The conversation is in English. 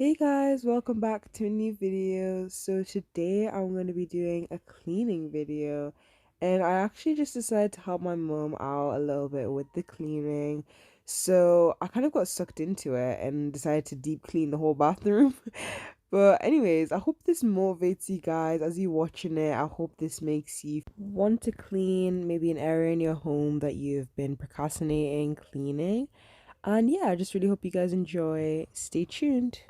Hey guys, welcome back to a new video. So today I'm going to be doing a cleaning video, and I actually just decided to help my mom out a little bit with the cleaning. So I kind of got sucked into it and decided to deep clean the whole bathroom. But anyways, I hope this motivates you guys as you're watching it. I hope this makes you want to clean maybe an area in your home that you've been procrastinating cleaning. And yeah, I just really hope you guys enjoy. Stay tuned.